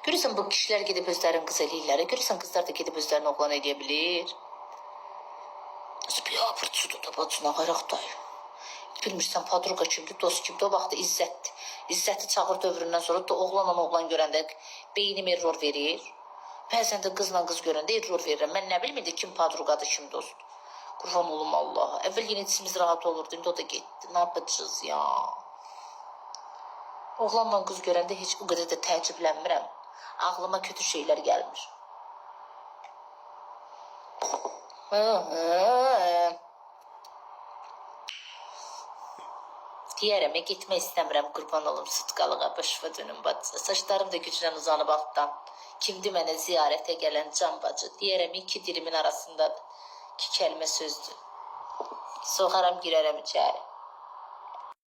Görürsən bu kişilər gedib özlərin qız eləyirlər. Görürsən qızlar da gedib özlərini oğlan eləyə bilir. Bir abırçıdır da bacına qayraq dayı. Bilmirsən padruqa kimdir, dost kimdir. O vaxtı İzzətdir. İzzəti çağır dövründən sonra da oğlanla oğlan görəndə beynim error verir. Bəzən də qızla qız görəndə error verirəm. Mən nə bilmirdim kim padruqadır, kim dost. Qurban olum Allaha. Əvvəl yenə içimiz rahat olurdu, indi o da getdi. Nə yapacağız ya? Oğlanla qız görəndə heç o qədər də təəccüblənmirəm. Ağlıma kötü şeylər gəlmir. Deyərəm, getmək istəmirəm, qurban olum sıtqalığa, başıva dönüm bacı. Saçlarım da güclə uzanıb altdan. Kimdir mənə ziyarətə gələn can bacı? Deyərəm, iki dilimin arasındadır. İki kəlmə sözdür. Soxaram, girərəm içəri.